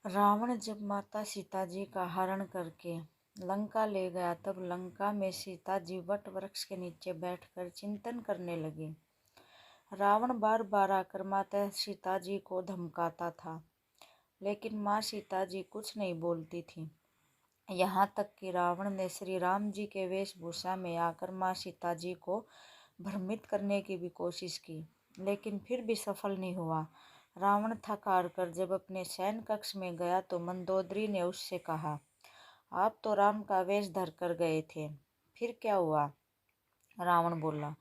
रावण जब माता सीता जी का हरण करके लंका ले गया तब लंका में सीता जी वट वृक्ष के नीचे बैठकर चिंतन करने लगी। रावण बार बार आकर माता सीता जी को धमकाता था, लेकिन माँ सीता जी कुछ नहीं बोलती थी। यहाँ तक कि रावण ने श्री राम जी के वेशभूषा में आकर माँ सीता जी को भ्रमित करने की भी कोशिश की, लेकिन फिर भी सफल नहीं हुआ। रावण थक हार कर जब अपने शयन कक्ष में गया तो मंदोदरी ने उससे कहा, आप तो राम का वेश धर कर गए थे, फिर क्या हुआ? रावण बोला,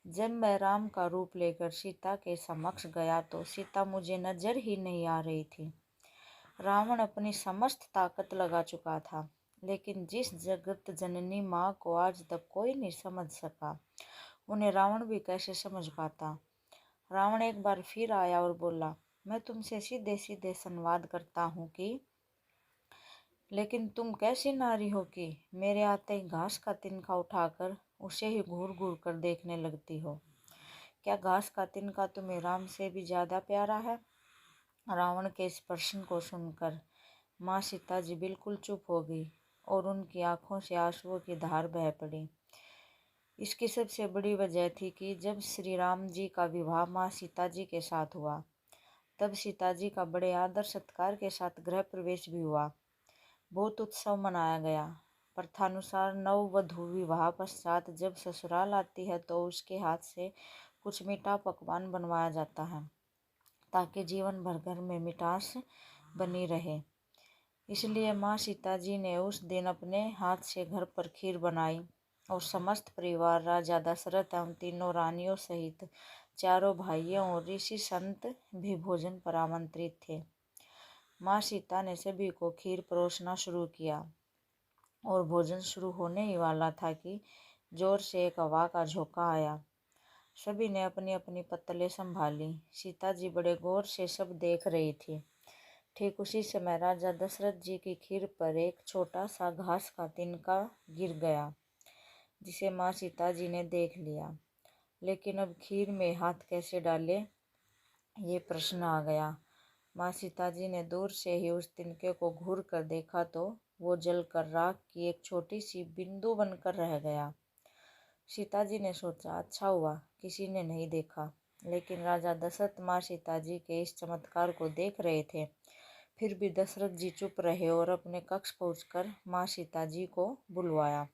जब मैं राम का रूप लेकर सीता के समक्ष गया तो सीता मुझे नजर ही नहीं आ रही थी। रावण अपनी समस्त ताकत लगा चुका था, लेकिन जिस जगत जननी माँ को आज तक कोई नहीं समझ सका, उन्हें रावण भी कैसे समझ पाता। रावण एक बार फिर आया और बोला, मैं तुमसे सीधे सीधे संवाद करता हूँ कि लेकिन तुम कैसी नारी हो कि मेरे आते ही घास का तिनका उठाकर उसे ही घूर घूर कर देखने लगती हो। क्या घास का तिनका तुम्हें राम से भी ज्यादा प्यारा है? रावण के इस प्रश्न को सुनकर माँ सीता जी बिल्कुल चुप हो गई और उनकी आंखों से आंसुओं की धार बह पड़ी। इसकी सबसे बड़ी वजह थी कि जब श्री राम जी का विवाह माँ सीता जी के साथ हुआ, तब सीता जी का बड़े आदर सत्कार के साथ गृह प्रवेश भी हुआ। बहुत उत्सव मनाया गया। प्रथानुसार नववधू विवाह पश्चात जब ससुराल आती है तो उसके हाथ से कुछ मीठा पकवान बनवाया जाता है, ताकि जीवन भर घर में मिठास बनी रहे। इसलिए माँ सीता जी ने उस दिन अपने हाथ से घर पर खीर बनाई और समस्त परिवार राजा दशरथ एवं तीनों रानियों सहित चारों भाइयों और ऋषि संत भी भोजन पर आमंत्रित थे। माँ सीता ने सभी को खीर परोसना शुरू किया और भोजन शुरू होने ही वाला था कि जोर से एक हवा का झोंका आया। सभी ने अपनी अपनी पत्तलें संभाली। सीता जी बड़े गौर से सब देख रही थी। ठीक उसी समय राजा दशरथ जी की खीर पर एक छोटा सा घास का तिनका गिर गया, जिसे माँ सीता जी ने देख लिया। लेकिन अब खीर में हाथ कैसे डाले, ये प्रश्न आ गया। माँ सीता जी ने दूर से ही उस तिनके को घूर कर देखा तो वो जलकर राख की एक छोटी सी बिंदु बनकर रह गया। सीता जी ने सोचा, अच्छा हुआ किसी ने नहीं देखा। लेकिन राजा दशरथ माँ सीता जी के इस चमत्कार को देख रहे थे। फिर भी दशरथ जी चुप रहे और अपने कक्ष पहुंचकर माँ सीता जी को बुलवाया।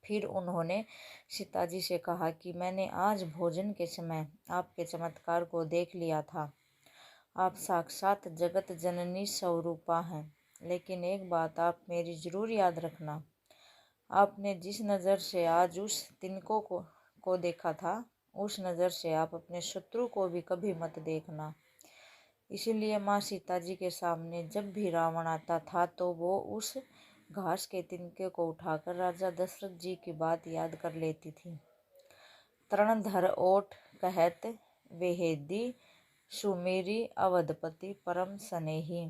फिर उन्होंने सीता जी से कहा कि मैंने आज भोजन के समय आपके चमत्कार को देख लिया था। आप साक्षात जगत जननी स्वरूपा हैं। लेकिन एक बात आप मेरी जरूर याद रखना, आपने जिस नज़र से आज उस तिनको को देखा था, उस नज़र से आप अपने शत्रु को भी कभी मत देखना। इसीलिए माँ सीता जी के सामने जब भी रावण आता था तो वो उस घास के तिनके को उठाकर राजा दशरथ जी की बात याद कर लेती थी। तरणधर ओठ कहत वेहेदी, सुमेरी अवधपति परम स्नेही।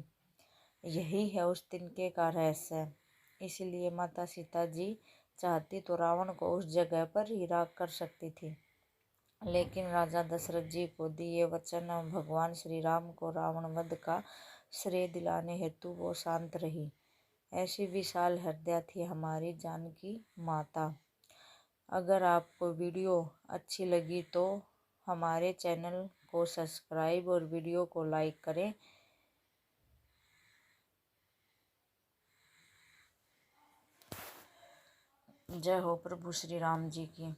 यही है उस तिनके का रहस्य। इसलिए माता सीता जी चाहती तो रावण को उस जगह पर ही राख कर सकती थी, लेकिन राजा दशरथ जी को दिए वचन और भगवान श्री राम को रावण वध का श्रेय दिलाने हेतु वो शांत रही। ऐसी विशाल हृदय थी हमारी जानकी माता। अगर आपको वीडियो अच्छी लगी तो हमारे चैनल को सब्सक्राइब और वीडियो को लाइक करें। जय हो प्रभु श्री राम जी की।